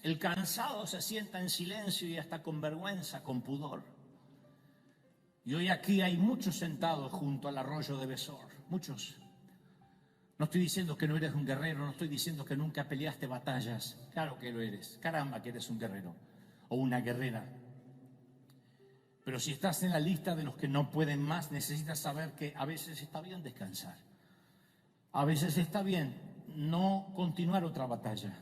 El cansado se sienta en silencio y hasta con vergüenza, con pudor. Y hoy aquí hay muchos sentados junto al arroyo de Besor, muchos. No estoy diciendo que no eres un guerrero, no estoy diciendo que nunca peleaste batallas. Claro que lo eres, caramba que eres un guerrero o una guerrera. Pero si estás en la lista de los que no pueden más, necesitas saber que a veces está bien descansar. A veces está bien no continuar otra batalla.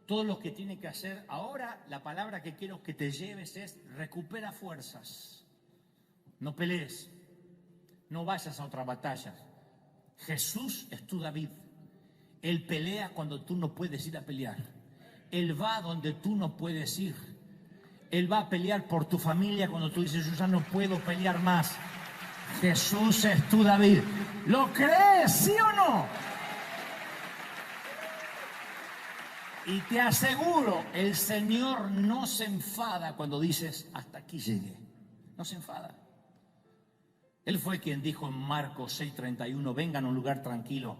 Todo lo que tiene que hacer ahora, la palabra que quiero que te lleves es recupera fuerzas. No pelees, no vayas a otra batalla. Jesús es tu David. Él pelea cuando tú no puedes ir a pelear. Él va donde tú no puedes ir. Él va a pelear por tu familia cuando tú dices, yo ya no puedo pelear más. Jesús es tu David. ¿Lo crees, sí o no? Y te aseguro, el Señor no se enfada cuando dices, hasta aquí llegué. No se enfada. Él fue quien dijo en Marcos 6:31, vengan a un lugar tranquilo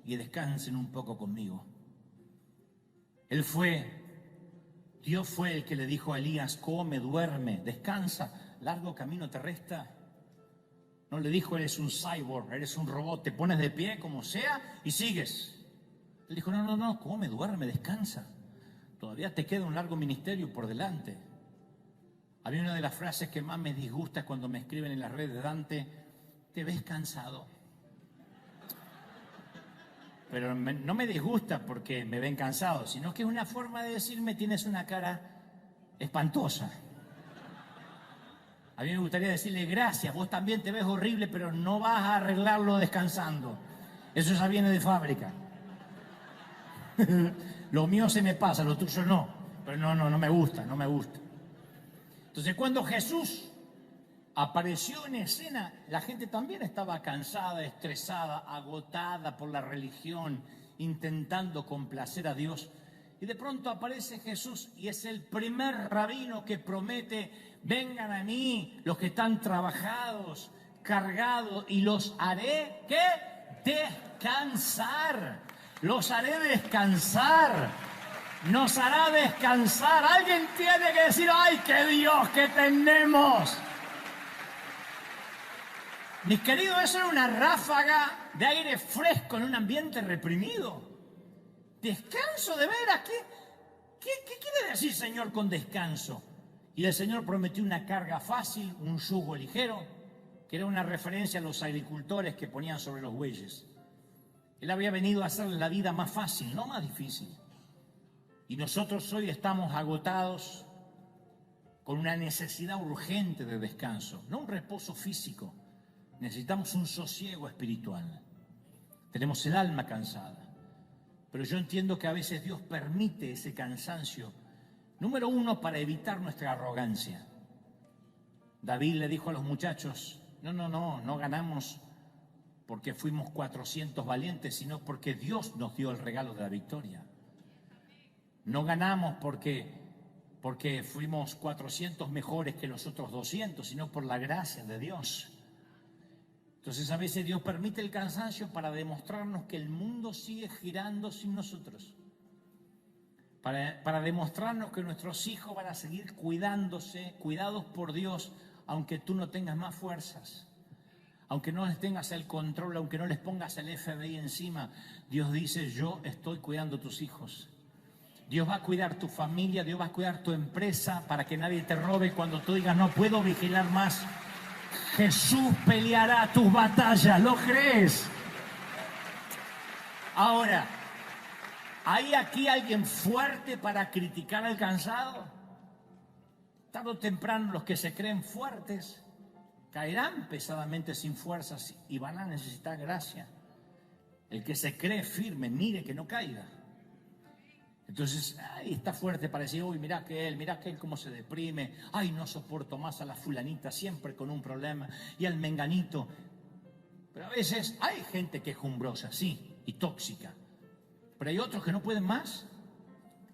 y descansen un poco conmigo. Dios fue el que le dijo a Elías, come, duerme, descansa, largo camino te resta. No le dijo, eres un cyborg, eres un robot, te pones de pie como sea y sigues. Él dijo, no, come, duerme, descansa. Todavía te queda un largo ministerio por delante. A mí una de las frases que más me disgusta cuando me escriben en las redes, Dante, te ves cansado. Pero no me disgusta porque me ven cansado, sino que es una forma de decirme tienes una cara espantosa. A mí me gustaría decirle gracias, vos también te ves horrible, pero no vas a arreglarlo descansando. Eso ya viene de fábrica. Lo mío se me pasa, lo tuyo no. Pero no me gusta. Entonces cuando Jesús apareció en escena, la gente también estaba cansada, estresada, agotada por la religión, intentando complacer a Dios. Y de pronto aparece Jesús y es el primer rabino que promete, vengan a mí los que están trabajados, cargados, y los haré, ¿qué? Descansar. Los haré descansar. Nos hará descansar. Alguien tiene que decir, ¡ay, qué Dios que tenemos! Mis queridos, eso era una ráfaga de aire fresco en un ambiente reprimido. ¿Descanso de veras? ¿Qué quiere decir Señor con descanso? Y el Señor prometió una carga fácil, un yugo ligero, que era una referencia a los agricultores que ponían sobre los bueyes. Él había venido a hacer la vida más fácil, no más difícil. Y nosotros hoy estamos agotados con una necesidad urgente de descanso, no un reposo físico. Necesitamos un sosiego espiritual. Tenemos el alma cansada. Pero yo entiendo que a veces Dios permite ese cansancio. Número uno, para evitar nuestra arrogancia. David le dijo a los muchachos, no ganamos porque fuimos 400 valientes, sino porque Dios nos dio el regalo de la victoria. No ganamos porque fuimos 400 mejores que los otros 200, sino por la gracia de Dios. Entonces a veces Dios permite el cansancio para demostrarnos que el mundo sigue girando sin nosotros. Para demostrarnos que nuestros hijos van a seguir cuidados por Dios, aunque tú no tengas más fuerzas. Aunque no les tengas el control, aunque no les pongas el FBI encima, Dios dice, yo estoy cuidando a tus hijos. Dios va a cuidar tu familia, Dios va a cuidar tu empresa para que nadie te robe cuando tú digas, no puedo vigilar más. Jesús peleará tus batallas, ¿lo crees? Ahora, ¿hay aquí alguien fuerte para criticar al cansado? Tarde o temprano los que se creen fuertes caerán pesadamente sin fuerzas y van a necesitar gracia. El que se cree firme, mire que no caiga. Entonces, ay, está fuerte para decir, uy, mirá que él cómo se deprime, ay, no soporto más a la fulanita, siempre con un problema, y al menganito. Pero a veces hay gente quejumbrosa, sí, y tóxica. Pero hay otros que no pueden más.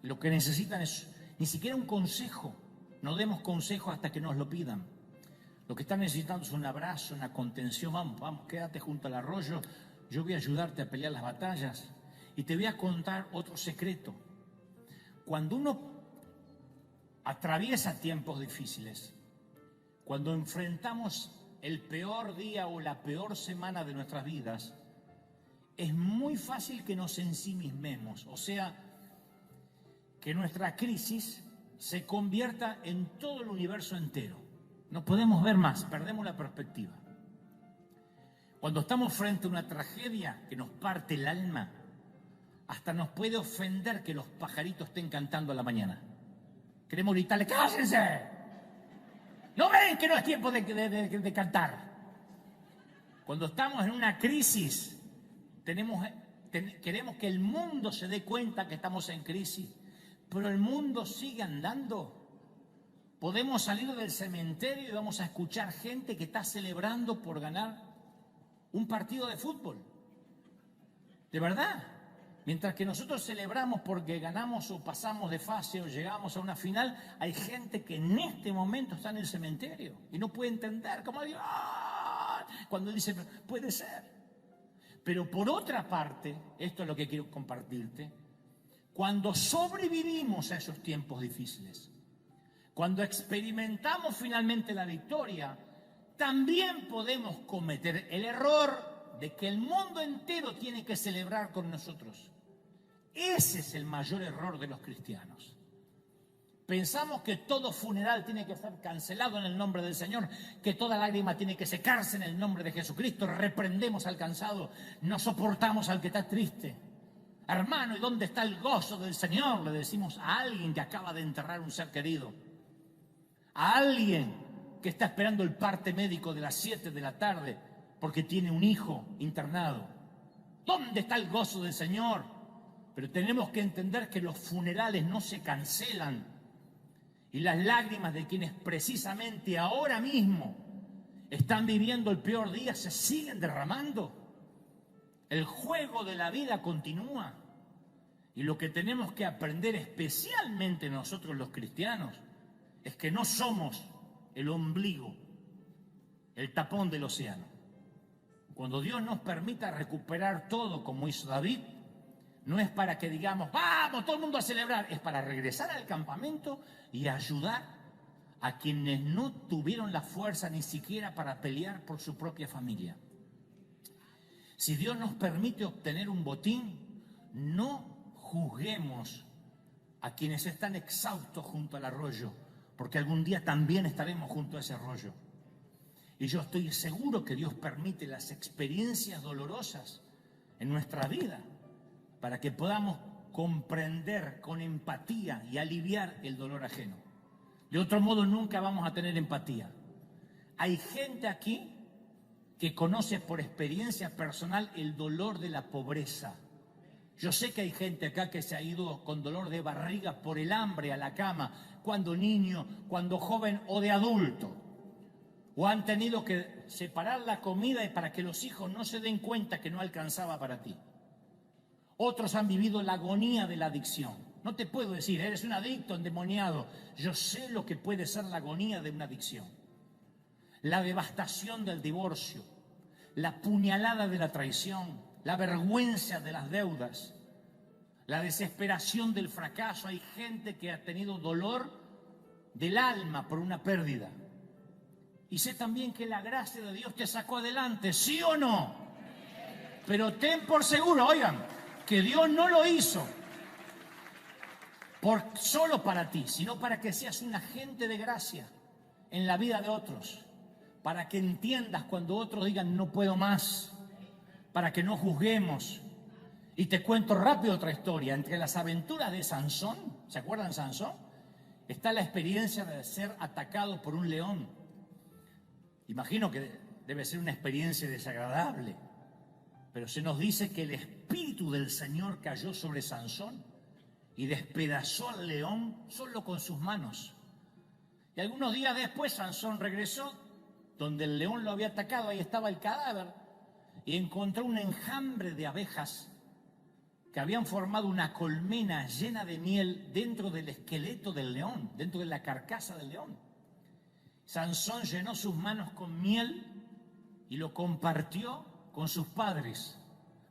Lo que necesitan es ni siquiera un consejo. No demos consejo hasta que nos lo pidan. Lo que están necesitando es un abrazo, una contención. Vamos, quédate junto al arroyo. Yo voy a ayudarte a pelear las batallas. Y te voy a contar otro secreto. cuando uno atraviesa tiempos difíciles, cuando enfrentamos el peor día o la peor semana de nuestras vidas, es muy fácil que nos ensimismemos, o sea, que nuestra crisis se convierta en todo el universo entero. No podemos ver más, perdemos la perspectiva. Cuando estamos frente a una tragedia que nos parte el alma, hasta nos puede ofender que los pajaritos estén cantando a la mañana. Queremos gritarle, ¡cállense! ¿No ven que no es tiempo de cantar? Cuando estamos en una crisis, queremos que el mundo se dé cuenta que estamos en crisis, pero el mundo sigue andando. Podemos salir del cementerio y vamos a escuchar gente que está celebrando por ganar un partido de fútbol. De verdad. Mientras que nosotros celebramos porque ganamos o pasamos de fase o llegamos a una final, hay gente que en este momento está en el cementerio y no puede entender cómo digo, ¡ah! Cuando dice, puede ser. Pero por otra parte, esto es lo que quiero compartirte, cuando sobrevivimos a esos tiempos difíciles, cuando experimentamos finalmente la victoria, también podemos cometer el error de que el mundo entero tiene que celebrar con nosotros. Ese es el mayor error de los cristianos. Pensamos que todo funeral tiene que ser cancelado en el nombre del Señor, que toda lágrima tiene que secarse en el nombre de Jesucristo. Reprendemos al cansado, no soportamos al que está triste. Hermano, ¿y dónde está el gozo del Señor? Le decimos a alguien que acaba de enterrar un ser querido. A alguien que está esperando el parte médico de las 7 de la tarde porque tiene un hijo internado. ¿Dónde está el gozo del Señor? Pero tenemos que entender que los funerales no se cancelan y las lágrimas de quienes precisamente ahora mismo están viviendo el peor día se siguen derramando. El juego de la vida continúa y lo que tenemos que aprender, especialmente nosotros los cristianos, es que no somos el ombligo, el tapón del océano. Cuando Dios nos permita recuperar todo como hizo David, no es para que digamos, vamos, todo el mundo a celebrar, es para regresar al campamento y ayudar a quienes no tuvieron la fuerza ni siquiera para pelear por su propia familia. Si Dios nos permite obtener un botín, no juzguemos a quienes están exhaustos junto al arroyo, porque algún día también estaremos junto a ese arroyo. Y yo estoy seguro que Dios permite las experiencias dolorosas en nuestra vida para que podamos comprender con empatía y aliviar el dolor ajeno. De otro modo nunca vamos a tener empatía. Hay gente aquí que conoce por experiencia personal el dolor de la pobreza. Yo sé que hay gente acá que se ha ido con dolor de barriga por el hambre a la cama, cuando niño, cuando joven o de adulto. O han tenido que separar la comida para que los hijos no se den cuenta que no alcanzaba para ti. Otros han vivido la agonía de la adicción. No te puedo decir, eres un adicto endemoniado. Yo sé lo que puede ser la agonía de una adicción. La devastación del divorcio, la puñalada de la traición, la vergüenza de las deudas, la desesperación del fracaso. Hay gente que ha tenido dolor del alma por una pérdida. Y sé también que la gracia de Dios te sacó adelante, ¿sí o no? Pero ten por seguro, oigan, que Dios no lo hizo solo para ti, sino para que seas un agente de gracia en la vida de otros, para que entiendas cuando otros digan no puedo más, para que no juzguemos. Y te cuento rápido otra historia. Entre las aventuras de Sansón, ¿se acuerdan Sansón? Está la experiencia de ser atacado por un león. Imagino que debe ser una experiencia desagradable. Pero se nos dice que el Espíritu del Señor cayó sobre Sansón y despedazó al león solo con sus manos. Y algunos días después Sansón regresó donde el león lo había atacado. Ahí estaba el cadáver y encontró un enjambre de abejas que habían formado una colmena llena de miel dentro del esqueleto del león, dentro de la carcasa del león. Sansón llenó sus manos con miel y lo compartió con sus padres.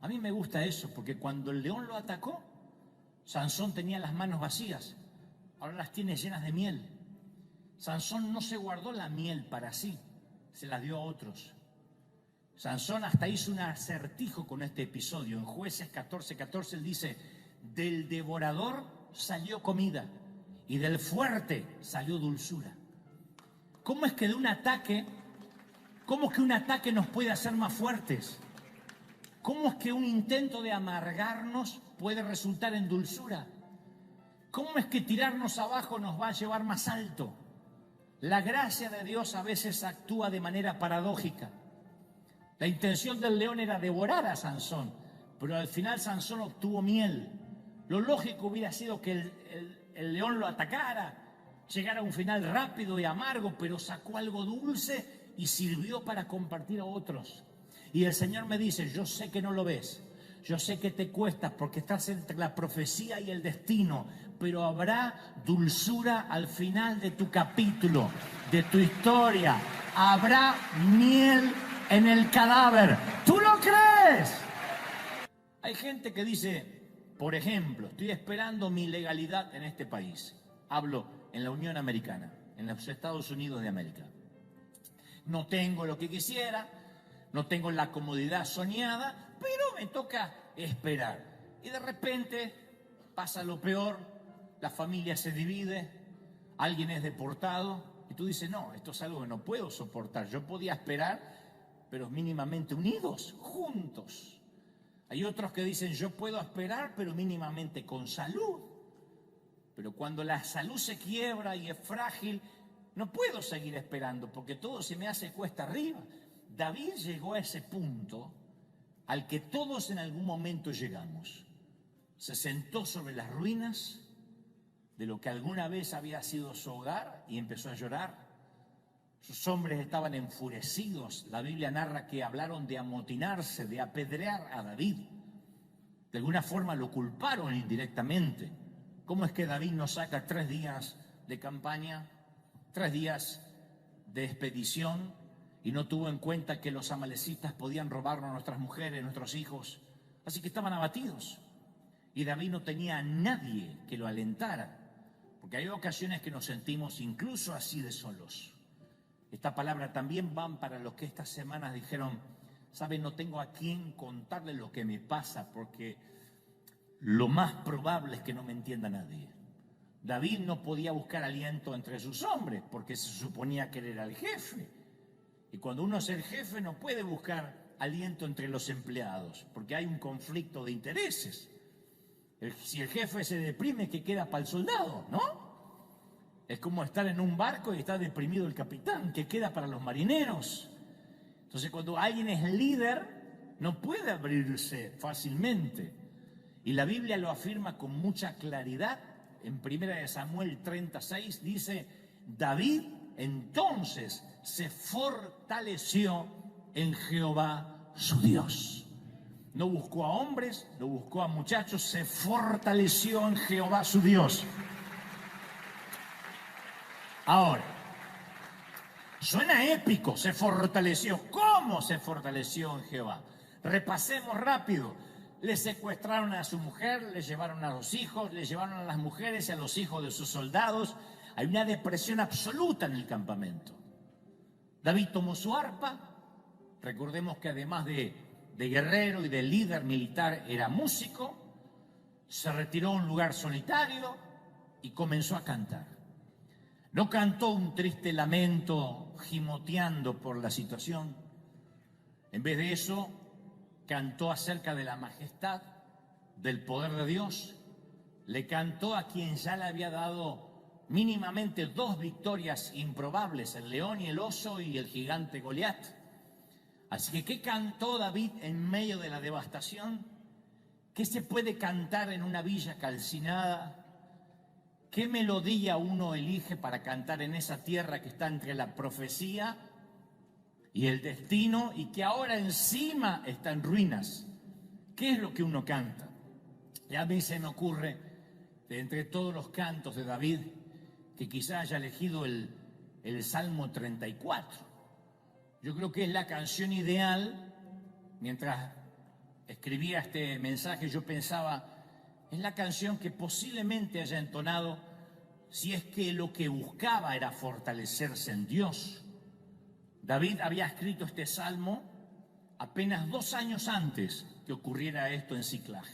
A mí me gusta eso, porque cuando el león lo atacó, Sansón tenía las manos vacías. ahora las tiene llenas de miel. Sansón no se guardó la miel para sí, se las dio a otros. Sansón hasta hizo un acertijo con este episodio. En Jueces 14:14 él dice: del devorador salió comida y del fuerte salió dulzura. ¿Cómo es que un ataque nos puede hacer más fuertes? ¿Cómo es que un intento de amargarnos puede resultar en dulzura? ¿Cómo es que tirarnos abajo nos va a llevar más alto? La gracia de Dios a veces actúa de manera paradójica. La intención del león era devorar a Sansón, pero al final Sansón obtuvo miel. Lo lógico hubiera sido que el león lo atacara, llegara a un final rápido y amargo, pero sacó algo dulce y sirvió para compartir a otros. Y el Señor me dice: yo sé que no lo ves, yo sé que te cuesta porque estás entre la profecía y el destino, pero habrá dulzura al final de tu capítulo, de tu historia. Habrá miel en el cadáver. ¿Tú lo crees? Hay gente que dice, por ejemplo, estoy esperando mi legalidad en este país. Hablo en la Unión Americana, en los Estados Unidos de América. No tengo lo que quisiera, no tengo la comodidad soñada, pero me toca esperar. Y de repente pasa lo peor, la familia se divide, alguien es deportado y tú dices: no, esto es algo que no puedo soportar. Yo podía esperar, pero mínimamente unidos, juntos. Hay otros que dicen: yo puedo esperar, pero mínimamente con salud. Pero cuando la salud se quiebra y es frágil, no puedo seguir esperando porque todo se me hace cuesta arriba. David llegó a ese punto al que todos en algún momento llegamos. Se sentó sobre las ruinas de lo que alguna vez había sido su hogar y empezó a llorar. Sus hombres estaban enfurecidos. La Biblia narra que hablaron de amotinarse, de apedrear a David. De alguna forma lo culparon indirectamente. ¿Cómo es que David nos saca 3 días de campaña, 3 días de expedición, y no tuvo en cuenta que los amalecitas podían robarnos a nuestras mujeres, nuestros hijos? Así que estaban abatidos. Y David no tenía a nadie que lo alentara, porque hay ocasiones que nos sentimos incluso así de solos. Esta palabra también van para los que estas semanas dijeron: ¿saben? No tengo a quién contarle lo que me pasa, porque lo más probable es que no me entienda nadie. David no podía buscar aliento entre sus hombres, porque se suponía que él era el jefe. Y cuando uno es el jefe no puede buscar aliento entre los empleados, porque hay un conflicto de intereses. Si el jefe se deprime, ¿qué queda para el soldado? ¿No? Es como estar en un barco y está deprimido el capitán. ¿Qué queda para los marineros? Entonces, cuando alguien es líder, no puede abrirse fácilmente. Y la Biblia lo afirma con mucha claridad. En 1 Samuel 36 dice: David entonces se fortaleció en Jehová su Dios. No buscó a hombres, no buscó a muchachos, se fortaleció en Jehová su Dios. Ahora, suena épico, se fortaleció. ¿Cómo se fortaleció en Jehová? Repasemos rápido. Le secuestraron a su mujer, le llevaron a los hijos, le llevaron a las mujeres y a los hijos de sus soldados. Hay una depresión absoluta en el campamento. David tomó su arpa. Recordemos que además de guerrero y de líder militar era músico. Se retiró a un lugar solitario y comenzó a cantar. No cantó un triste lamento gimoteando por la situación. En vez de eso, cantó acerca de la majestad, del poder de Dios. Le cantó a quien ya le había dado mínimamente 2 victorias improbables, el león y el oso y el gigante Goliat. Así que, ¿qué cantó David en medio de la devastación? ¿Qué se puede cantar en una villa calcinada? ¿Qué melodía uno elige para cantar en esa tierra que está entre la profecía y el destino y que ahora encima está en ruinas? ¿Qué es lo que uno canta? Y a mí se me ocurre, de entre todos los cantos de David, que quizá haya elegido el Salmo 34. Yo creo que es la canción ideal. Mientras escribía este mensaje yo pensaba, es la canción que posiblemente haya entonado si es que lo que buscaba era fortalecerse en Dios. David había escrito este salmo apenas 2 años antes que ocurriera esto en Siclag,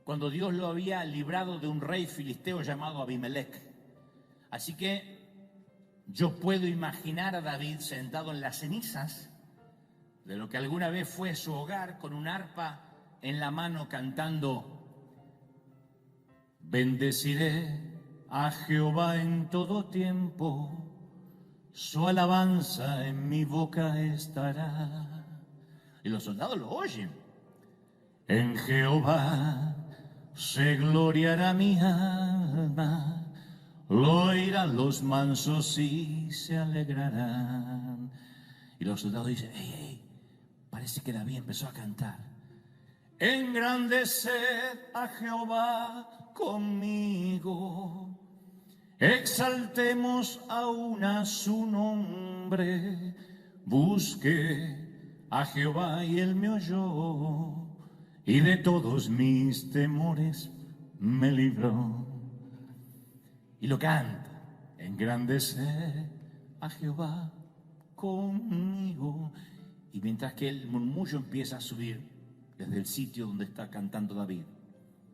cuando Dios lo había librado de un rey filisteo llamado Abimelech. Así que yo puedo imaginar a David sentado en las cenizas de lo que alguna vez fue su hogar, con un arpa en la mano, cantando: bendeciré a Jehová en todo tiempo, su alabanza en mi boca estará. Y los soldados lo oyen. En Jehová se gloriará mi alma, lo oirán los mansos y se alegrarán. Y los soldados dicen: hey, parece que David empezó a cantar. Engrandeced a Jehová conmigo, exaltemos aún a su nombre. Busqué a Jehová y él me oyó, y de todos mis temores me libró. Y lo canta: engrandeced a Jehová conmigo. Y mientras que el murmullo empieza a subir desde el sitio donde está cantando David,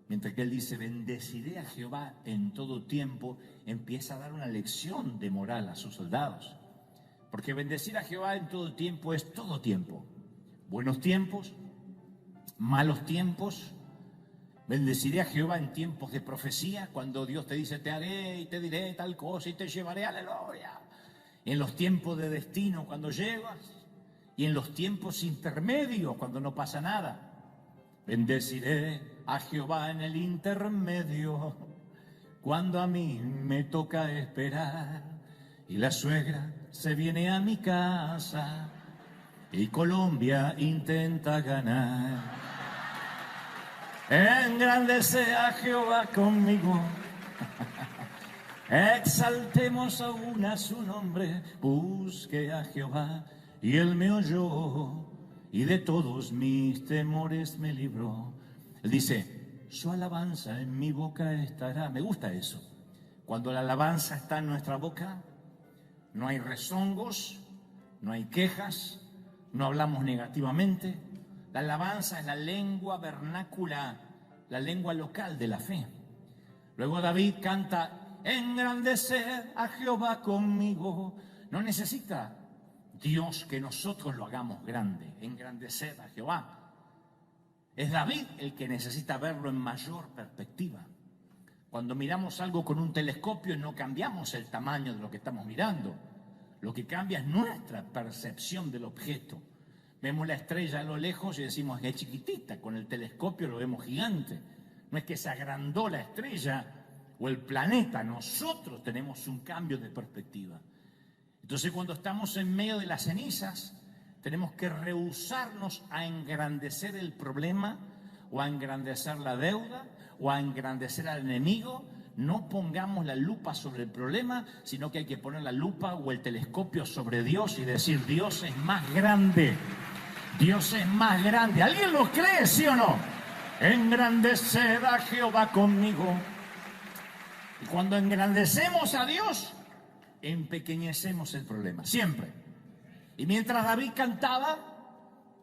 mientras que él dice: bendeciré a Jehová en todo tiempo, empieza a dar una lección de moral a sus soldados. Porque bendecir a Jehová en todo tiempo es todo tiempo. Buenos tiempos, malos tiempos. Bendeciré a Jehová en tiempos de profecía, cuando Dios te dice: te haré y te diré tal cosa y te llevaré, aleluya. En los tiempos de destino, cuando llegas, y en los tiempos intermedios, cuando no pasa nada. Bendeciré a Jehová en el intermedio, cuando a mí me toca esperar y la suegra se viene a mi casa y Colombia intenta ganar. Engrandece a Jehová conmigo, exaltemos aún a su nombre. Busque a Jehová y él me oyó, y de todos mis temores me libró. Él dice: su alabanza en mi boca estará. Me gusta eso. Cuando la alabanza está en nuestra boca, no hay rezongos, no hay quejas, no hablamos negativamente. La alabanza es la lengua vernácula, la lengua local de la fe. Luego David canta: engrandecer a Jehová conmigo. No necesita Dios que nosotros lo hagamos grande, engrandecer a Jehová. Es David el que necesita verlo en mayor perspectiva. Cuando miramos algo con un telescopio no cambiamos el tamaño de lo que estamos mirando. Lo que cambia es nuestra percepción del objeto. Vemos la estrella a lo lejos y decimos que es chiquitita, con el telescopio lo vemos gigante. No es que se agrandó la estrella o el planeta, nosotros tenemos un cambio de perspectiva. Entonces, cuando estamos en medio de las cenizas, tenemos que rehusarnos a engrandecer el problema o a engrandecer la deuda o a engrandecer al enemigo. No pongamos la lupa sobre el problema, sino que hay que poner la lupa o el telescopio sobre Dios y decir: Dios es más grande. Dios es más grande. ¿Alguien lo cree, sí o no? Engrandecer a Jehová conmigo. Y cuando engrandecemos a Dios, empequeñecemos el problema, siempre. Y mientras David cantaba,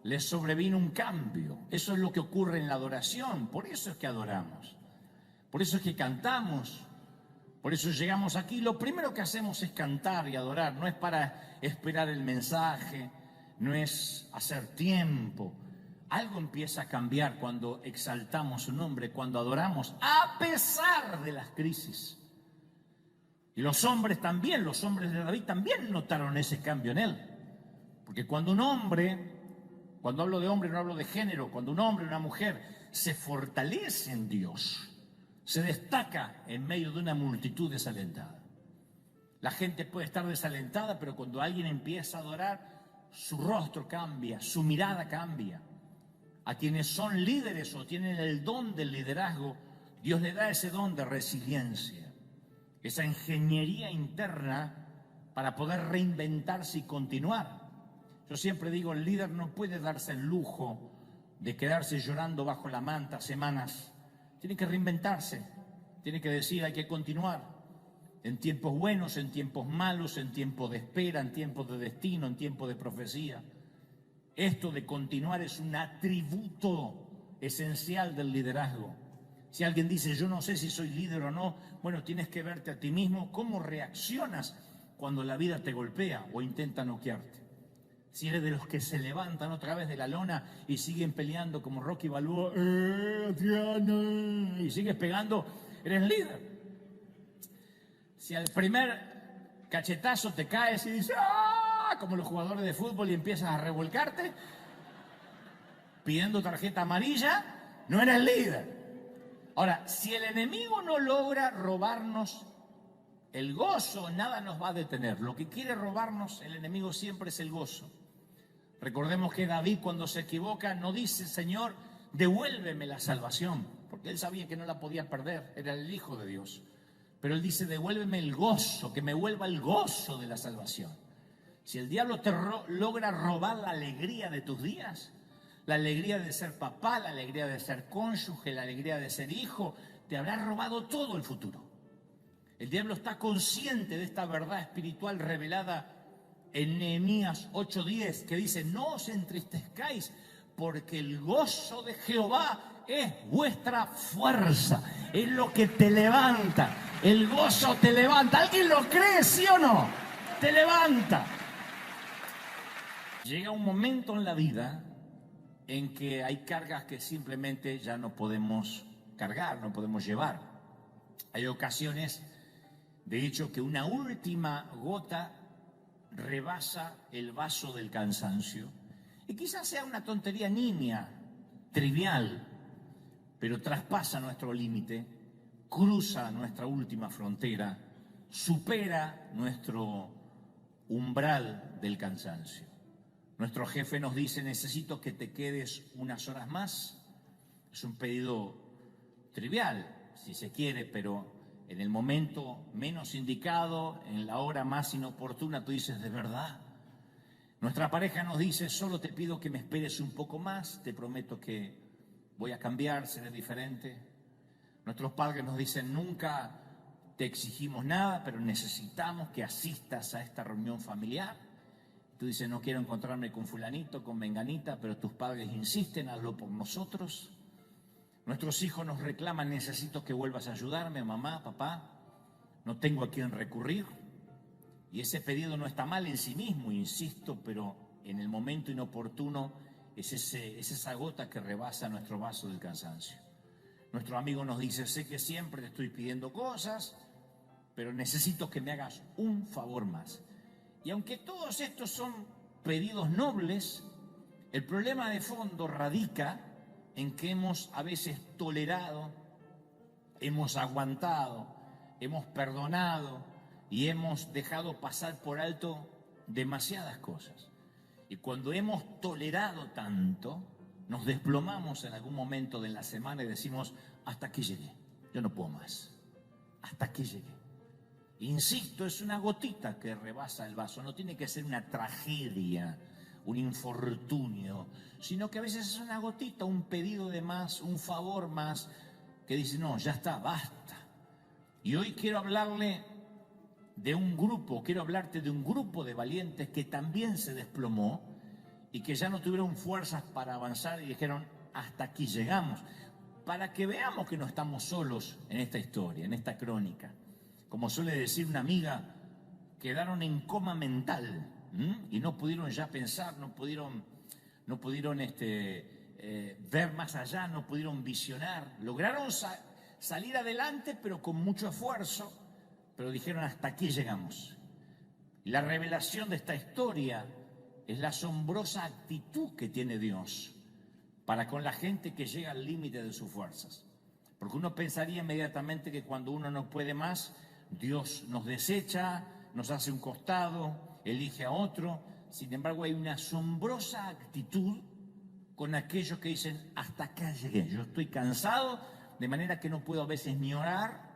le sobrevino un cambio. Eso es lo que ocurre en la adoración. Por eso es que adoramos. Por eso es que cantamos. Por eso llegamos aquí. Lo primero que hacemos es cantar y adorar. No es para esperar el mensaje, no es hacer tiempo. Algo empieza a cambiar cuando exaltamos su nombre, cuando adoramos, a pesar de las crisis. Y los hombres también, los hombres de David también notaron ese cambio en él. Porque cuando un hombre, cuando hablo de hombre no hablo de género, cuando un hombre o una mujer se fortalece en Dios, se destaca en medio de una multitud desalentada. La gente puede estar desalentada, pero cuando alguien empieza a adorar, su rostro cambia, su mirada cambia. A quienes son líderes o tienen el don del liderazgo, Dios le da ese don de resiliencia, esa ingeniería interna para poder reinventarse y continuar. Yo siempre digo, el líder no puede darse el lujo de quedarse llorando bajo la manta semanas. Tiene que reinventarse, tiene que decir: hay que continuar. en tiempos buenos, en tiempos malos, en tiempos de espera, en tiempos de destino, en tiempos de profecía. Esto de continuar es un atributo esencial del liderazgo. Si alguien dice, yo no sé si soy líder o no, bueno, tienes que verte a ti mismo, cómo reaccionas cuando la vida te golpea o intenta noquearte. Si eres de los que se levantan otra vez de la lona y siguen peleando como Rocky Balboa, Adriana, y sigues pegando, eres líder. Si al primer cachetazo te caes y dices, ¡ah!, como los jugadores de fútbol y empiezas a revolcarte, pidiendo tarjeta amarilla, no eres líder. Ahora, si el enemigo no logra robarnos el gozo, nada nos va a detener. Lo que quiere robarnos el enemigo siempre es el gozo. Recordemos que David, cuando se equivoca, no dice, Señor, devuélveme la salvación, porque él sabía que no la podía perder, era el Hijo de Dios. Pero él dice, devuélveme el gozo, que me vuelva el gozo de la salvación. Si el diablo te logra robar la alegría de tus días, la alegría de ser papá, la alegría de ser cónyuge, la alegría de ser hijo, te habrá robado todo el futuro. El diablo está consciente de esta verdad espiritual revelada en Nehemías 8:10, que dice, no os entristezcáis, porque el gozo de Jehová es vuestra fuerza, es lo que te levanta, el gozo te levanta. ¿Alguien lo cree, sí o no? Te levanta. Llega un momento en la vida en que hay cargas que simplemente ya no podemos cargar, no podemos llevar. Hay ocasiones, de hecho, que una última gota rebasa el vaso del cansancio. Y quizás sea una tontería nimia, trivial, pero traspasa nuestro límite, cruza nuestra última frontera, supera nuestro umbral del cansancio. Nuestro jefe nos dice, necesito que te quedes unas horas más. Es un pedido trivial, si se quiere, pero en el momento menos indicado, en la hora más inoportuna, tú dices, ¿de verdad? Nuestra pareja nos dice, solo te pido que me esperes un poco más, te prometo que voy a cambiar, seré diferente. Nuestros padres nos dicen, nunca te exigimos nada, pero necesitamos que asistas a esta reunión familiar. Tú dices, no quiero encontrarme con fulanito, con menganita, pero tus padres insisten, hazlo por nosotros. Nuestros hijos nos reclaman, necesito que vuelvas a ayudarme, mamá, papá, no tengo a quién recurrir. Y ese pedido no está mal en sí mismo, insisto, pero en el momento inoportuno es esa gota que rebasa nuestro vaso del cansancio. Nuestro amigo nos dice, sé que siempre te estoy pidiendo cosas, pero necesito que me hagas un favor más. Y aunque todos estos son pedidos nobles, el problema de fondo radica en que hemos a veces tolerado, hemos aguantado, hemos perdonado y hemos dejado pasar por alto demasiadas cosas. Y cuando hemos tolerado tanto, nos desplomamos en algún momento de la semana y decimos, hasta aquí llegué, yo no puedo más, hasta aquí llegué. Insisto, es una gotita que rebasa el vaso, no tiene que ser una tragedia, un infortunio, sino que a veces es una gotita, un pedido de más, un favor más, que dice, no, ya está, basta. Y hoy quiero hablarle de un grupo, quiero hablarte de un grupo de valientes que también se desplomó y que ya no tuvieron fuerzas para avanzar y dijeron, hasta aquí llegamos, para que veamos que no estamos solos en esta historia, en esta crónica. Como suele decir una amiga, quedaron en coma mental y no pudieron ya pensar, no pudieron ver más allá, no pudieron visionar. Lograron salir adelante, pero con mucho esfuerzo, pero dijeron hasta aquí llegamos. Y la revelación de esta historia es la asombrosa actitud que tiene Dios para con la gente que llega al límite de sus fuerzas. Porque uno pensaría inmediatamente que cuando uno no puede más, Dios nos desecha, nos hace un costado, elige a otro. Sin embargo, hay una asombrosa actitud con aquellos que dicen, hasta acá llegué, yo estoy cansado, de manera que no puedo a veces ni orar,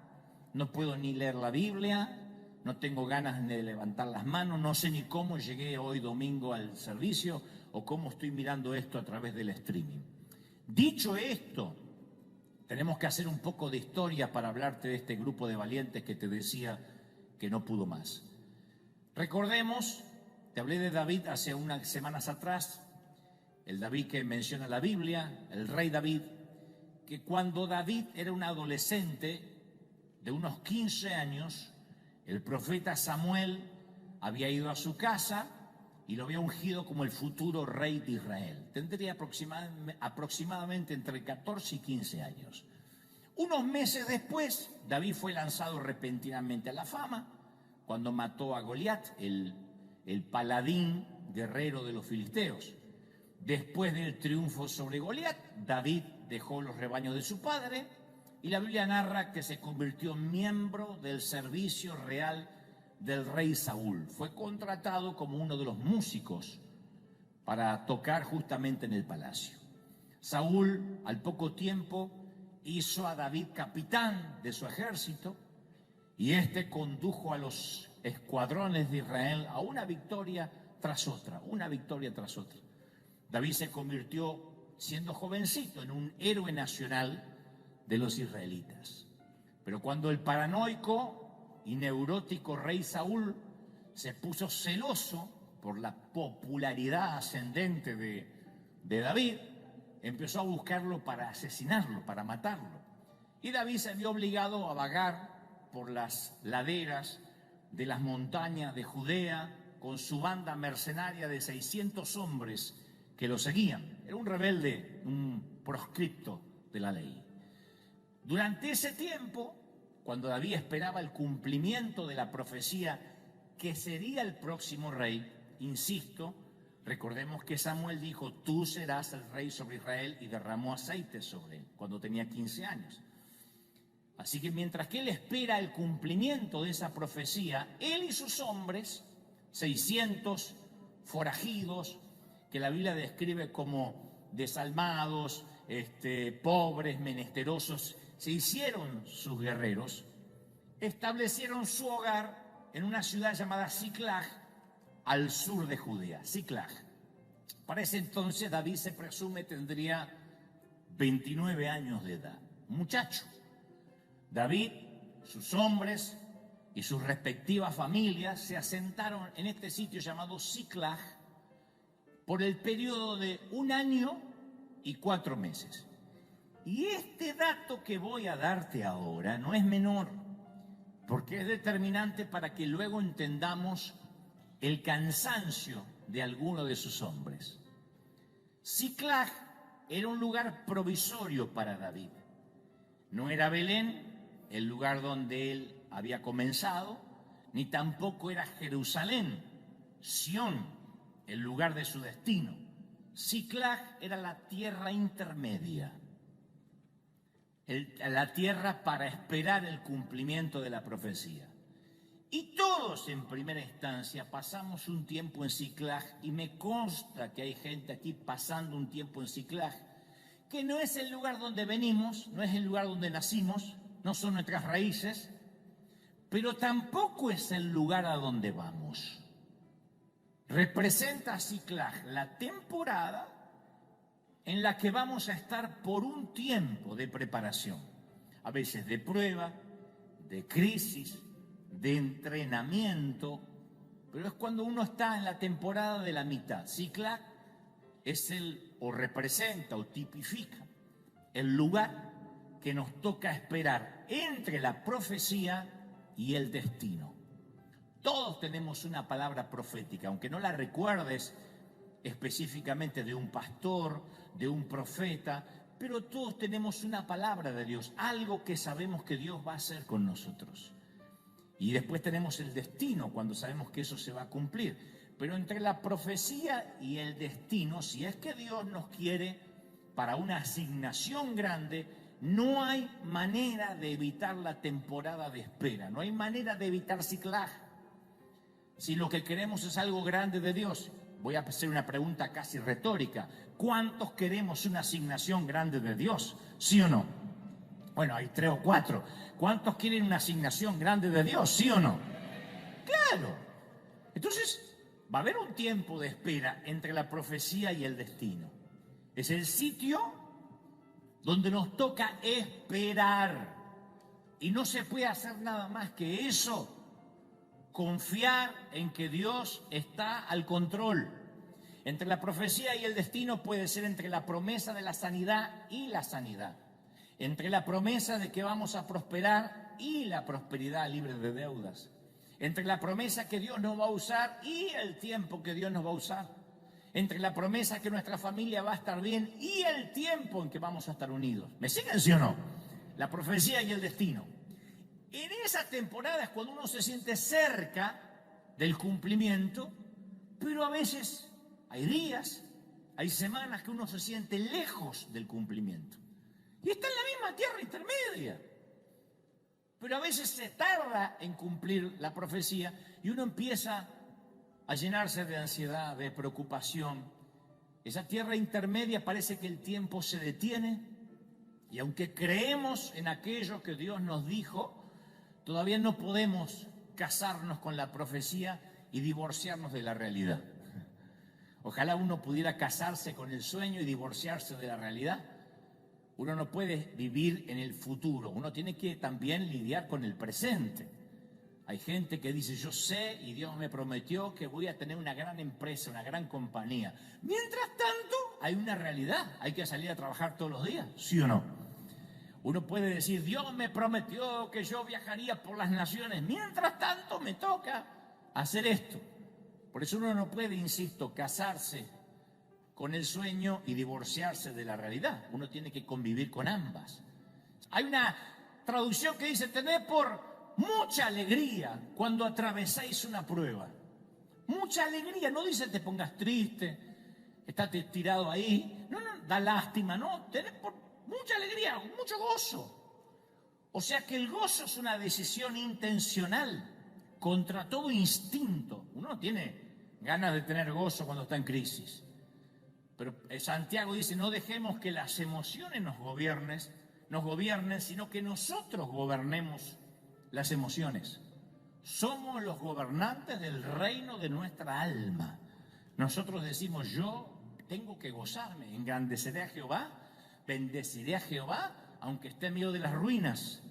no puedo ni leer la Biblia, no tengo ganas de levantar las manos, no sé ni cómo llegué hoy domingo al servicio o cómo estoy mirando esto a través del streaming. Dicho esto, tenemos que hacer un poco de historia para hablarte de este grupo de valientes que te decía que no pudo más. Recordemos, te hablé de David hace unas semanas atrás, el David que menciona la Biblia, el rey David, que cuando David era un adolescente de unos 15 años, el profeta Samuel había ido a su casa y lo había ungido como el futuro rey de Israel. Tendría aproximadamente entre 14 y 15 años. Unos meses después, David fue lanzado repentinamente a la fama cuando mató a Goliat, el paladín guerrero de los filisteos. Después del triunfo sobre Goliat, David dejó los rebaños de su padre y la Biblia narra que se convirtió en miembro del servicio real del rey Saúl. Fue contratado como uno de los músicos para tocar justamente en el palacio. Saúl, al poco tiempo, hizo a David capitán de su ejército y este condujo a los escuadrones de Israel a una victoria tras otra, una victoria tras otra. David se convirtió, siendo jovencito, en un héroe nacional de los israelitas. Pero cuando el paranoico y neurótico rey Saúl se puso celoso por la popularidad ascendente de David, empezó a buscarlo para asesinarlo, para matarlo. Y David se vio obligado a vagar por las laderas de las montañas de Judea con su banda mercenaria de 600 hombres que lo seguían. Era un rebelde, un proscripto de la ley. Durante ese tiempo, cuando David esperaba el cumplimiento de la profecía que sería el próximo rey, insisto, recordemos que Samuel dijo, tú serás el rey sobre Israel, y derramó aceite sobre él cuando tenía 15 años. Así que mientras que él espera el cumplimiento de esa profecía, él y sus hombres, 600 forajidos, que la Biblia describe como desalmados, pobres, menesterosos, se hicieron sus guerreros, establecieron su hogar en una ciudad llamada Siclag, al sur de Judea, Siclag. Para ese entonces David, se presume, tendría 29 años de edad, muchacho. David, sus hombres y sus respectivas familias se asentaron en este sitio llamado Siclag por el periodo de 1 año y 4 meses. Y este dato que voy a darte ahora no es menor, porque es determinante para que luego entendamos el cansancio de alguno de sus hombres. Siclag era un lugar provisorio para David. No era Belén, el lugar donde él había comenzado, ni tampoco era Jerusalén, Sión, el lugar de su destino. Siclag era la tierra intermedia, la tierra para esperar el cumplimiento de la profecía. Y todos en primera instancia pasamos un tiempo en Siclag, y me consta que hay gente aquí pasando un tiempo en Siclag, que no es el lugar donde venimos, no es el lugar donde nacimos, no son nuestras raíces, pero tampoco es el lugar a donde vamos. Representa Siclag la temporada en la que vamos a estar por un tiempo de preparación, a veces de prueba, de crisis, de entrenamiento, pero es cuando uno está en la temporada de la mitad. Siclag es o representa o tipifica el lugar que nos toca esperar entre la profecía y el destino. Todos tenemos una palabra profética, aunque no la recuerdes específicamente de un pastor, de un profeta, pero todos tenemos una palabra de Dios, algo que sabemos que Dios va a hacer con nosotros. Y después tenemos el destino, cuando sabemos que eso se va a cumplir. Pero entre la profecía y el destino, si es que Dios nos quiere para una asignación grande, no hay manera de evitar la temporada de espera, no hay manera de evitar Siclag. Si lo que queremos es algo grande de Dios, voy a hacer una pregunta casi retórica: ¿cuántos queremos una asignación grande de Dios? ¿Sí o no? Bueno, hay 3 o 4. ¿Cuántos quieren una asignación grande de Dios? ¿Sí o no? Claro. Entonces, va a haber un tiempo de espera entre la profecía y el destino. Es el sitio donde nos toca esperar. Y no se puede hacer nada más que eso confiar en que Dios está al control. Entre la profecía y el destino puede ser entre la promesa de la sanidad y la sanidad. Entre la promesa de que vamos a prosperar y la prosperidad libre de deudas. Entre la promesa que Dios nos va a usar y el tiempo que Dios nos va a usar. Entre la promesa que nuestra familia va a estar bien y el tiempo en que vamos a estar unidos. ¿Me siguen, sí o no? La profecía y el destino. En esas temporadas cuando uno se siente cerca del cumplimiento, pero a veces hay días, hay semanas que uno se siente lejos del cumplimiento. Y está en la misma tierra intermedia. Pero a veces se tarda en cumplir la profecía y uno empieza a llenarse de ansiedad, de preocupación. Esa tierra intermedia parece que el tiempo se detiene y aunque creemos en aquello que Dios nos dijo, todavía no podemos casarnos con la profecía y divorciarnos de la realidad. Ojalá uno pudiera casarse con el sueño y divorciarse de la realidad. Uno no puede vivir en el futuro, uno tiene que también lidiar con el presente. Hay gente que dice, yo sé y Dios me prometió que voy a tener una gran empresa, una gran compañía. Mientras tanto, hay una realidad, hay que salir a trabajar todos los días, ¿sí o no? Uno puede decir, Dios me prometió que yo viajaría por las naciones. Mientras tanto, me toca hacer esto. Por eso uno no puede, insisto, casarse con el sueño y divorciarse de la realidad. Uno tiene que convivir con ambas. Hay una traducción que dice, tened por mucha alegría cuando atravesáis una prueba. Mucha alegría, no dice te pongas triste, estate tirado ahí. No, da lástima, no, tened por mucha alegría, mucho gozo. O sea que el gozo es una decisión intencional contra todo instinto. Uno no tiene ganas de tener gozo cuando está en crisis. Pero Santiago dice, no dejemos que las emociones nos gobiernen, sino que nosotros gobernemos las emociones. Somos los gobernantes del reino de nuestra alma. Nosotros decimos, yo tengo que gozarme, engrandeceré a Jehová, bendeciré a Jehová, aunque esté en medio de las ruinas,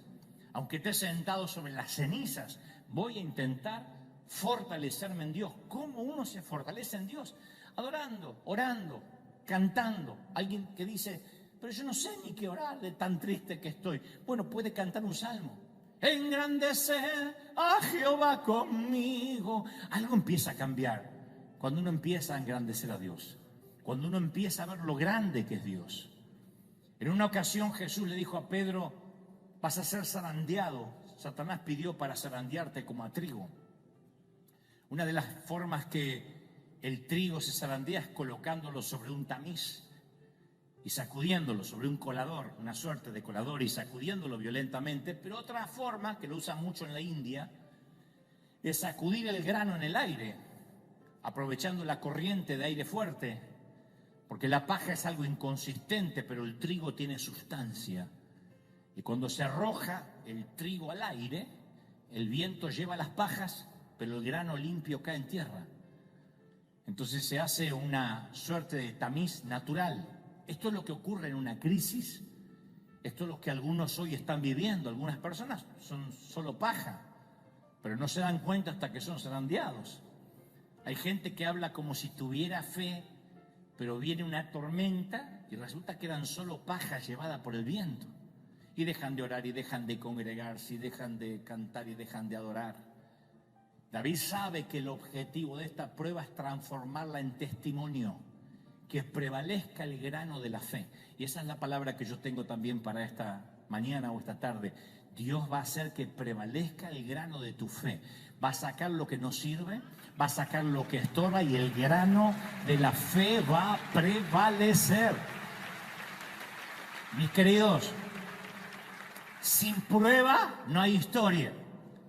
aunque esté sentado sobre las cenizas, voy a intentar fortalecerme en Dios. ¿Cómo uno se fortalece en Dios? Adorando, orando, cantando. Alguien que dice, pero yo no sé ni qué orar de tan triste que estoy. Bueno, puede cantar un salmo. Engrandecer a Jehová conmigo. Algo empieza a cambiar cuando uno empieza a engrandecer a Dios, cuando uno empieza a ver lo grande que es Dios. En una ocasión Jesús le dijo a Pedro, vas a ser zarandeado. Satanás pidió para zarandearte como a trigo. Una de las formas que el trigo se zarandea es colocándolo sobre un tamiz y sacudiéndolo sobre un colador, una suerte de colador, y sacudiéndolo violentamente. Pero otra forma, que lo usan mucho en la India, es sacudir el grano en el aire, aprovechando la corriente de aire fuerte, porque la paja es algo inconsistente, pero el trigo tiene sustancia. Y cuando se arroja el trigo al aire, el viento lleva las pajas, pero el grano limpio cae en tierra. Entonces se hace una suerte de tamiz natural. Esto es lo que ocurre en una crisis. Esto es lo que algunos hoy están viviendo. Algunas personas son solo paja, pero no se dan cuenta hasta que son zarandeados. Hay gente que habla como si tuviera fe, pero viene una tormenta y resulta que eran solo paja llevada por el viento. Y dejan de orar y dejan de congregarse y dejan de cantar y dejan de adorar. David sabe que el objetivo de esta prueba es transformarla en testimonio, que prevalezca el grano de la fe. Y esa es la palabra que yo tengo también para esta mañana o esta tarde. Dios va a hacer que prevalezca el grano de tu fe. Va a sacar lo que no sirve, va a sacar lo que estorba y el grano de la fe va a prevalecer. Mis queridos, sin prueba no hay historia.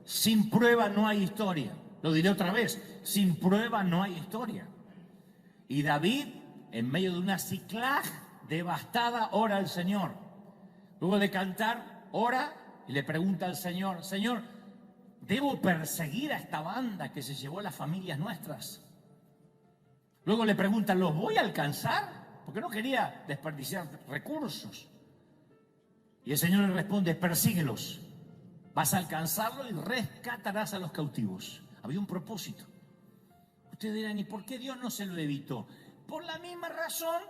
Sin prueba no hay historia. Lo diré otra vez, sin prueba no hay historia. Y David, en medio de una Siclag devastada, ora al Señor. Luego de cantar, ora y le pregunta al Señor, Señor, ¿debo perseguir a esta banda que se llevó a las familias nuestras? Luego le pregunta, ¿los voy a alcanzar? Porque no quería desperdiciar recursos. Y el Señor le responde, persíguelos. Vas a alcanzarlo y rescatarás a los cautivos. Había un propósito. Ustedes dirán, ¿y por qué Dios no se lo evitó? Por la misma razón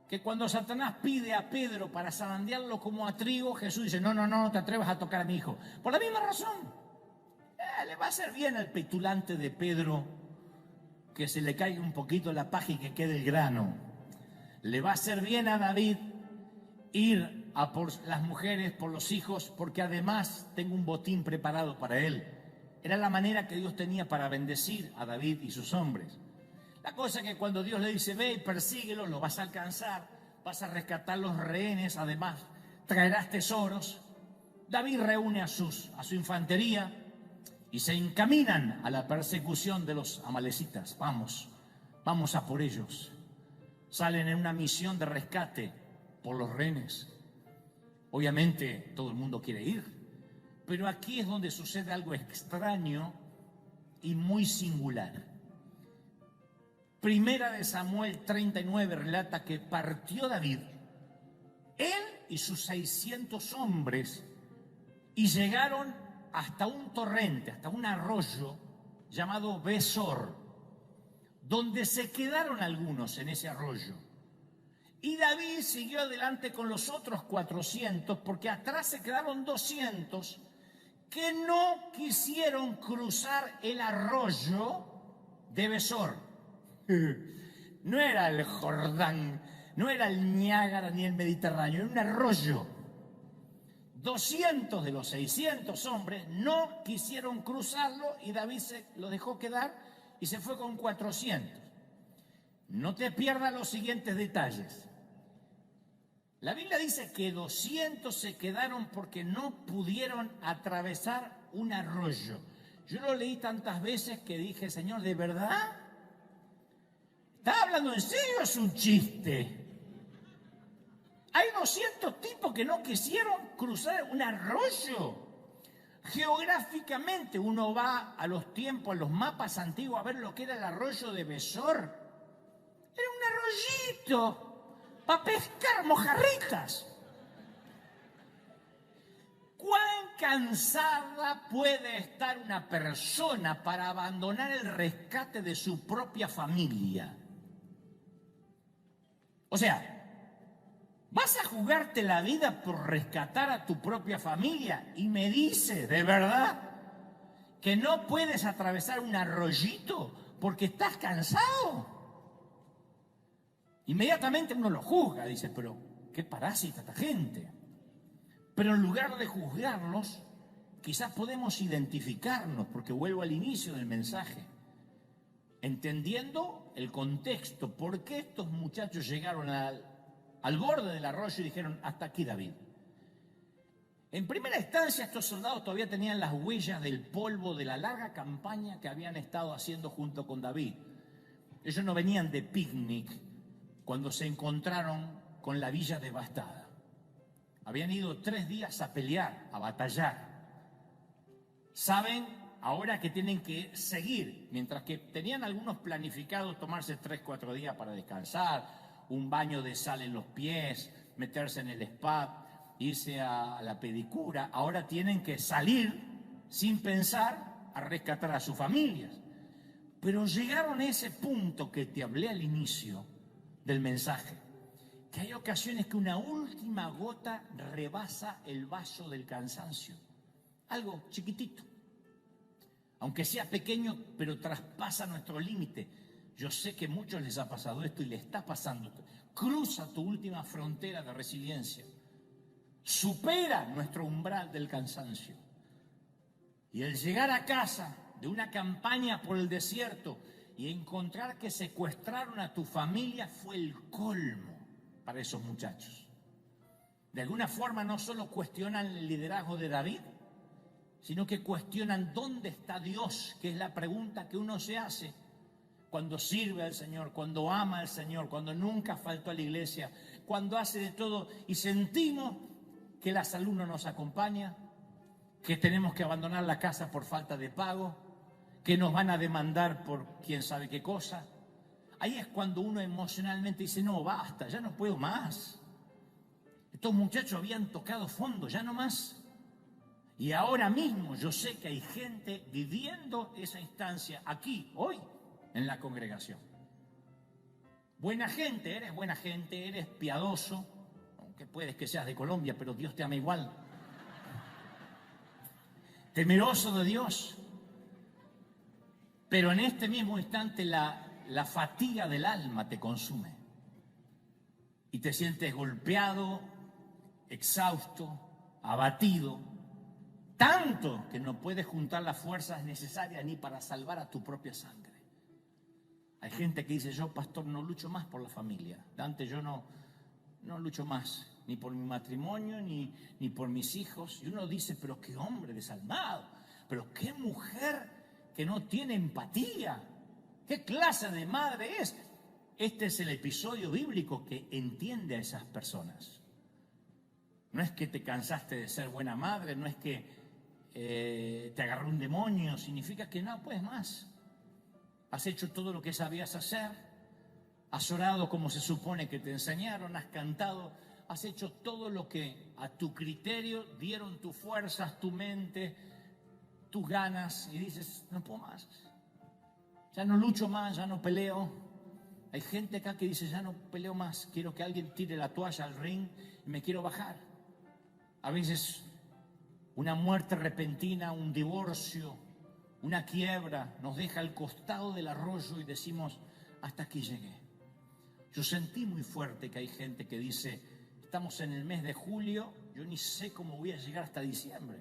que cuando Satanás pide a Pedro para zarandearlo como a trigo, Jesús dice, no te atrevas a tocar a mi hijo. Por la misma razón. Le va a hacer bien al petulante de Pedro que se le caiga un poquito la paja y que quede el grano. Le va a hacer bien a David ir a por las mujeres, por los hijos, porque además tengo un botín preparado para él. Era la manera que Dios tenía para bendecir a David y sus hombres. La cosa es que cuando Dios le dice, ve y persíguelo, lo vas a alcanzar, vas a rescatar los rehenes, además traerás tesoros. David reúne a su infantería y se encaminan a la persecución de los amalecitas. Vamos a por ellos. Salen en una misión de rescate por los rehenes. Obviamente todo el mundo quiere ir, pero aquí es donde sucede algo extraño y muy singular. Primera de Samuel 39 relata que partió David, él y sus 600 hombres, y llegaron hasta un torrente, hasta un arroyo llamado Besor, donde se quedaron algunos en ese arroyo. Y David siguió adelante con los otros 400, porque atrás se quedaron 200 que no quisieron cruzar el arroyo de Besor. No era el Jordán, no era el Niágara ni el Mediterráneo, era un arroyo. 200 de los 600 hombres no quisieron cruzarlo y David se lo dejó quedar y se fue con 400. No te pierdas los siguientes detalles. La Biblia dice que 200 se quedaron porque no pudieron atravesar un arroyo. Yo lo leí tantas veces que dije, Señor, ¿de verdad? ¿Estás hablando en serio o es un chiste? Hay 200 tipos que no quisieron cruzar un arroyo. Geográficamente uno va a los tiempos, a los mapas antiguos a ver lo que era el arroyo de Besor. Era un arroyito para pescar mojarritas. ¿Cuán cansada puede estar una persona para abandonar el rescate de su propia familia? O sea, ¿vas a jugarte la vida por rescatar a tu propia familia? Y me dice, ¿de verdad? ¿Que no puedes atravesar un arroyito porque estás cansado? Inmediatamente uno lo juzga, dice, pero qué parásita esta gente. Pero en lugar de juzgarlos, quizás podemos identificarnos, porque vuelvo al inicio del mensaje, entendiendo el contexto, por qué estos muchachos llegaron al borde del arroyo y dijeron, hasta aquí David. En primera instancia, estos soldados todavía tenían las huellas del polvo de la larga campaña que habían estado haciendo junto con David. Ellos no venían de picnic cuando se encontraron con la villa devastada. Habían ido 3 días a pelear, a batallar. Saben ahora que tienen que seguir, mientras que tenían algunos planificados tomarse 3-4 días para descansar, un baño de sal en los pies, meterse en el spa, irse a la pedicura. Ahora tienen que salir sin pensar a rescatar a sus familias. Pero llegaron a ese punto que te hablé al inicio del mensaje, que hay ocasiones que una última gota rebasa el vaso del cansancio. Algo chiquitito, aunque sea pequeño, pero traspasa nuestro límite. Yo sé que a muchos les ha pasado esto y le está pasando. Cruza tu última frontera de resiliencia. Supera nuestro umbral del cansancio. Y el llegar a casa de una campaña por el desierto y encontrar que secuestraron a tu familia fue el colmo para esos muchachos. De alguna forma no solo cuestionan el liderazgo de David, sino que cuestionan dónde está Dios, que es la pregunta que uno se hace cuando sirve al Señor, cuando ama al Señor, cuando nunca faltó a la iglesia, cuando hace de todo y sentimos que la salud no nos acompaña, que tenemos que abandonar la casa por falta de pago, que nos van a demandar por quién sabe qué cosa. Ahí es cuando uno emocionalmente dice, no, basta, ya no puedo más. Estos muchachos habían tocado fondo, ya no más. Y ahora mismo yo sé que hay gente viviendo esa instancia aquí, hoy, en la congregación. Buena gente, eres piadoso, aunque puedes que seas de Colombia, pero Dios te ama igual. Temeroso de Dios. Pero en este mismo instante la fatiga del alma te consume. Y te sientes golpeado, exhausto, abatido. Tanto que no puedes juntar las fuerzas necesarias ni para salvar a tu propia sangre. Hay gente que dice, yo pastor no lucho más por la familia. Dante, yo no lucho más, ni por mi matrimonio, ni por mis hijos. Y uno dice, pero qué hombre desalmado, pero qué mujer que no tiene empatía. ¿Qué clase de madre es? Este es el episodio bíblico que entiende a esas personas. No es que te cansaste de ser buena madre, no es que te agarró un demonio, significa que no puedes más. Has hecho todo lo que sabías hacer, has orado como se supone que te enseñaron, has cantado, has hecho todo lo que a tu criterio dieron tus fuerzas, tu mente, tus ganas, y dices, no puedo más, ya no lucho más, ya no peleo. Hay gente acá que dice, ya no peleo más, quiero que alguien tire la toalla al ring y me quiero bajar. A veces una muerte repentina, un divorcio, una quiebra nos deja al costado del arroyo y decimos, hasta aquí llegué. Yo sentí muy fuerte que hay gente que dice, estamos en el mes de julio, yo ni sé cómo voy a llegar hasta diciembre,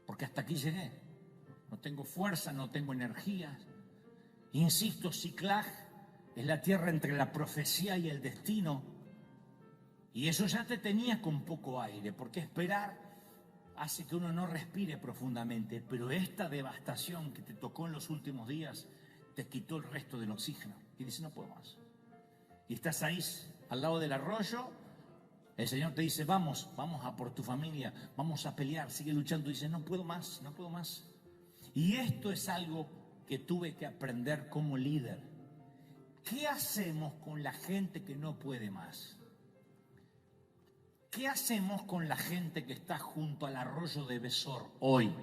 porque hasta aquí llegué. No tengo fuerza, no tengo energía. Insisto, Ciclag es la tierra entre la profecía y el destino. Y eso ya te tenía con poco aire, porque esperar hace que uno no respire profundamente. Pero esta devastación que te tocó en los últimos días te quitó el resto del oxígeno. Y dices, no puedo más. Y estás ahí al lado del arroyo. El Señor te dice, vamos a por tu familia, vamos a pelear, sigue luchando. Y dices, no puedo más, no puedo más. Y esto es algo que tuve que aprender como líder. ¿Qué hacemos con la gente que no puede más? ¿Qué hacemos con la gente que está junto al arroyo de Besor hoy?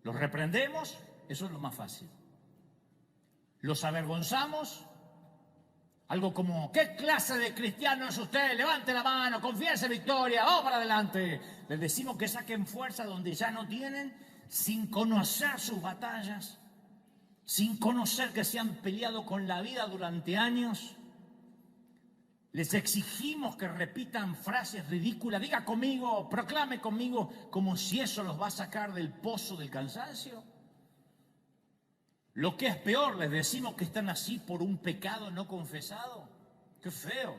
¿Los reprendemos? Eso es lo más fácil. ¿Los avergonzamos? Algo como, ¿qué clase de cristiano es usted? Levante la mano, confiese victoria, vamos para adelante. Les decimos que saquen fuerza donde ya no tienen, sin conocer sus batallas, sin conocer que se han peleado con la vida durante años. Les exigimos que repitan frases ridículas, diga conmigo, proclame conmigo, como si eso los va a sacar del pozo del cansancio. Lo que es peor, les decimos que están así por un pecado no confesado. ¡Qué feo!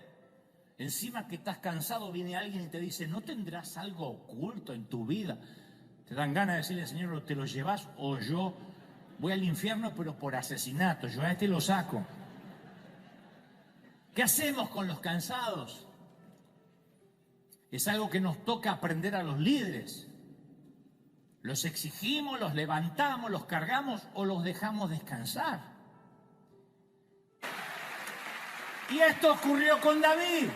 Encima que estás cansado, viene alguien y te dice, ¿no tendrás algo oculto en tu vida? Te dan ganas de decirle, Señor, te lo llevas o yo voy al infierno, pero por asesinato, yo a este lo saco. ¿Qué hacemos con los cansados? Es algo que nos toca aprender a los líderes. ¿Los exigimos, los levantamos, los cargamos o los dejamos descansar? Y esto ocurrió con David.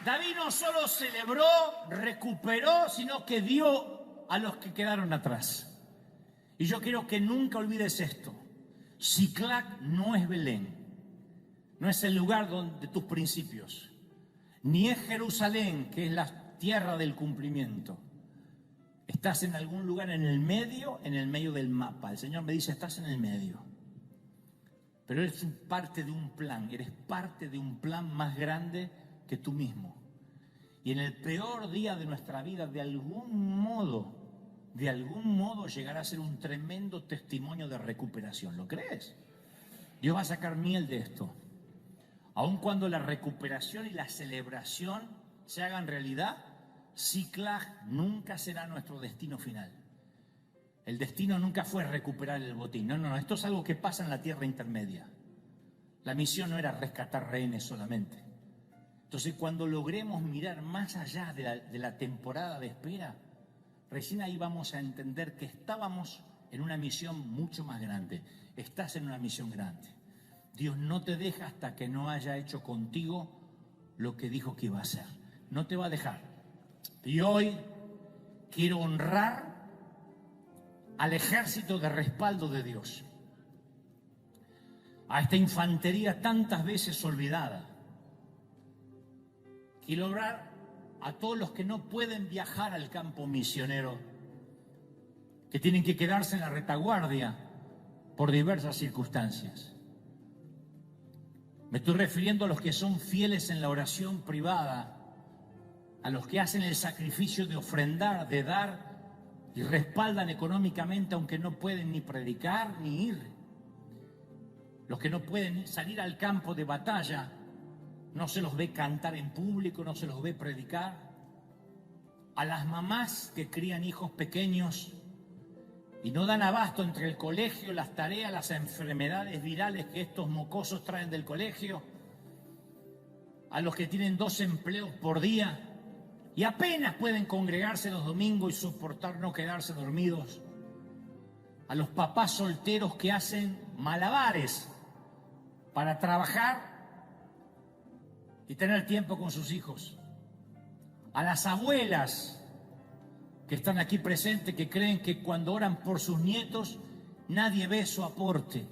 David no solo celebró, recuperó, sino que dio a los que quedaron atrás. Y yo quiero que nunca olvides esto. Ciclag no es Belén. No es el lugar de tus principios, ni es Jerusalén, que es la tierra del cumplimiento. Estás en algún lugar en el medio del mapa. El Señor me dice, estás en el medio. Pero eres parte de un plan, eres parte de un plan más grande que tú mismo. Y en el peor día de nuestra vida, de algún modo llegará a ser un tremendo testimonio de recuperación. ¿Lo crees? Dios va a sacar miel de esto. Aun cuando la recuperación y la celebración se hagan realidad, Ciclag nunca será nuestro destino final. El destino nunca fue recuperar el botín. No, esto es algo que pasa en la tierra intermedia. La misión no era rescatar rehenes solamente. Entonces, cuando logremos mirar más allá de la temporada de espera, recién ahí vamos a entender que estábamos en una misión mucho más grande. Estás en una misión grande. Dios no te deja hasta que no haya hecho contigo lo que dijo que iba a hacer. No te va a dejar. Y hoy quiero honrar al ejército de respaldo de Dios, a esta infantería tantas veces olvidada. Quiero orar a todos los que no pueden viajar al campo misionero, que tienen que quedarse en la retaguardia por diversas circunstancias. Me estoy refiriendo a los que son fieles en la oración privada, a los que hacen el sacrificio de ofrendar, de dar y respaldan económicamente aunque no pueden ni predicar ni ir. Los que no pueden salir al campo de batalla, no se los ve cantar en público, no se los ve predicar. A las mamás que crían hijos pequeños y no dan abasto entre el colegio, las tareas, las enfermedades virales que estos mocosos traen del colegio. A los que tienen 2 empleos por día y apenas pueden congregarse los domingos y soportar no quedarse dormidos. A los papás solteros que hacen malabares para trabajar y tener tiempo con sus hijos. A las abuelas que están aquí presentes, que creen que cuando oran por sus nietos nadie ve su aporte.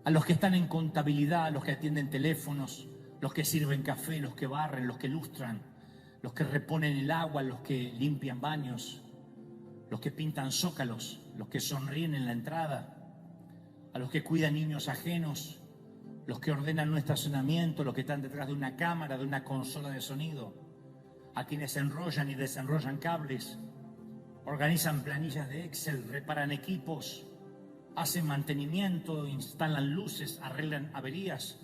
A los que están en contabilidad, los que atienden teléfonos, los que sirven café, los que barren, los que lustran, los que reponen el agua, los que limpian baños, los que pintan zócalos, los que sonríen en la entrada, a los que cuidan niños ajenos, los que ordenan nuestro estacionamiento, los que están detrás de una cámara, de una consola de sonido, a quienes enrollan y desenrollan cables, organizan planillas de Excel, reparan equipos, hacen mantenimiento, instalan luces, arreglan averías.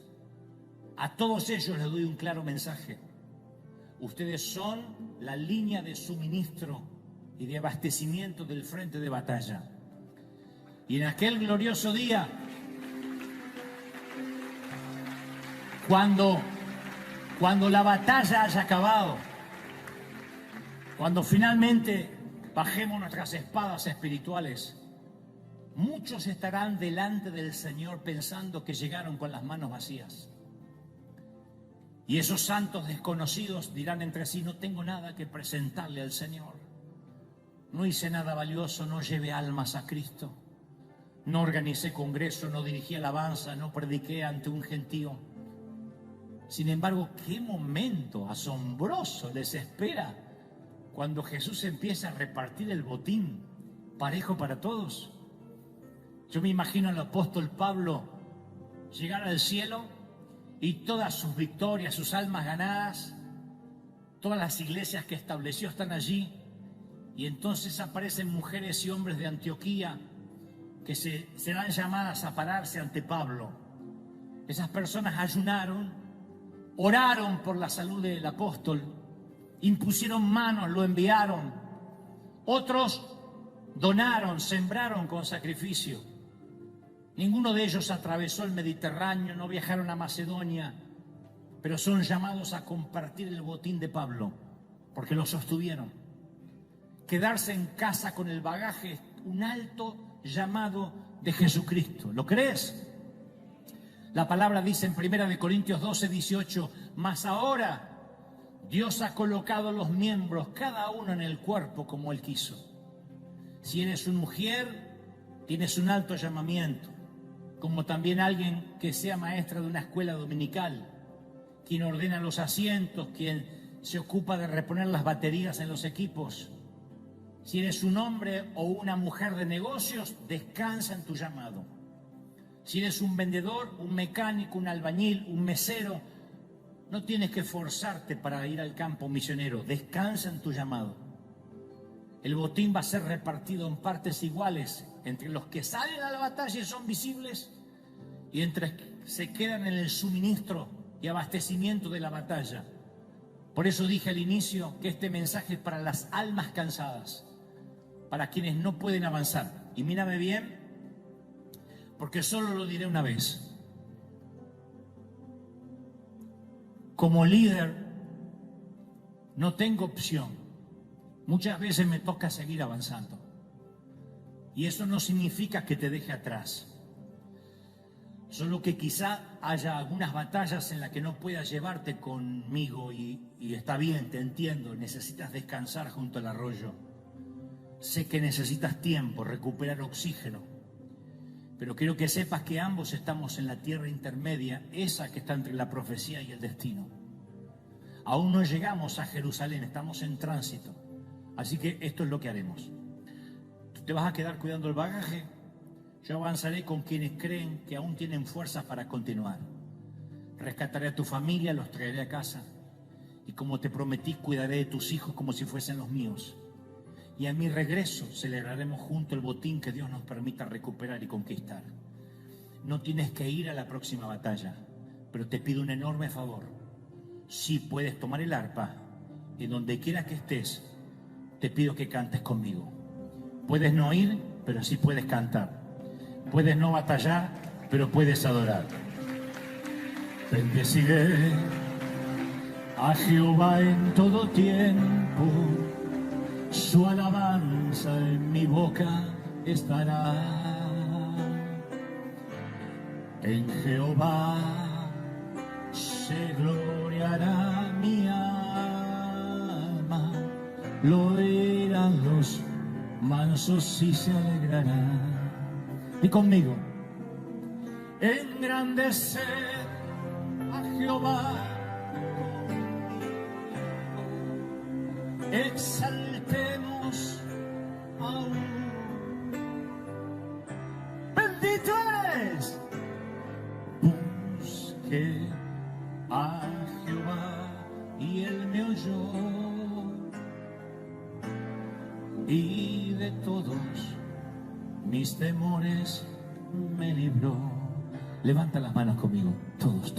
A todos ellos les doy un claro mensaje. Ustedes son la línea de suministro y de abastecimiento del frente de batalla. Y en aquel glorioso día, cuando la batalla haya acabado, cuando finalmente bajemos nuestras espadas espirituales, muchos estarán delante del Señor pensando que llegaron con las manos vacías. Y esos santos desconocidos dirán entre sí: no tengo nada que presentarle al Señor. No hice nada valioso, no llevé almas a Cristo. No organicé congreso, no dirigí alabanza, no prediqué ante un gentío. Sin embargo, qué momento asombroso les espera cuando Jesús empieza a repartir el botín parejo para todos. Yo me imagino al apóstol Pablo llegar al cielo y todas sus victorias, sus almas ganadas, todas las iglesias que estableció están allí, y entonces aparecen mujeres y hombres de Antioquía que serán llamadas a pararse ante Pablo. Esas personas ayunaron, oraron por la salud del apóstol, impusieron manos, lo enviaron. Otros donaron, sembraron con sacrificio. Ninguno de ellos atravesó el Mediterráneo, no viajaron a Macedonia, pero son llamados a compartir el botín de Pablo, porque lo sostuvieron. Quedarse en casa con el bagaje es un alto llamado de Jesucristo. ¿Lo crees? La palabra dice en 1 Corintios 12:18, mas ahora Dios ha colocado los miembros, cada uno en el cuerpo como Él quiso. Si eres una mujer, tienes un alto llamamiento, como también alguien que sea maestra de una escuela dominical, quien ordena los asientos, quien se ocupa de reponer las baterías en los equipos. Si eres un hombre o una mujer de negocios, descansa en tu llamado. Si eres un vendedor, un mecánico, un albañil, un mesero, no tienes que forzarte para ir al campo misionero. Descansa en tu llamado. El botín va a ser repartido en partes iguales entre los que salen a la batalla y son visibles y entre los que se quedan en el suministro y abastecimiento de la batalla. Por eso dije al inicio que este mensaje es para las almas cansadas, para quienes no pueden avanzar. Y mírame bien, porque solo lo diré una vez. Como líder, no tengo opción. Muchas veces me toca seguir avanzando. Y eso no significa que te deje atrás. Solo que quizá haya algunas batallas en las que no puedas llevarte conmigo y está bien, te entiendo, necesitas descansar junto al arroyo. Sé que necesitas tiempo, recuperar oxígeno, pero quiero que sepas que ambos estamos en la tierra intermedia, esa que está entre la profecía y el destino. Aún no llegamos a Jerusalén, estamos en tránsito, así que esto es lo que haremos. Tú te vas a quedar cuidando el bagaje. Yo avanzaré con quienes creen que aún tienen fuerzas para continuar. Rescataré a tu familia, los traeré a casa. Y como te prometí, cuidaré de tus hijos como si fuesen los míos. Y a mi regreso celebraremos juntos el botín que Dios nos permita recuperar y conquistar. No tienes que ir a la próxima batalla, pero te pido un enorme favor. Si puedes tomar el arpa, y donde quiera que estés, te pido que cantes conmigo. Puedes no ir, pero sí puedes cantar. Puedes no batallar, pero puedes adorar. Bendeciré a Jehová en todo tiempo, su alabanza en mi boca estará. En Jehová se gloriará mi alma, lo oirán los mansos y se alegrarán. Y conmigo, engrandecer a Jehová, exaltemos aún. Bendito es. Busqué a Jehová y él me oyó, y de todos mis temores me libró. Levanta las manos conmigo, todos.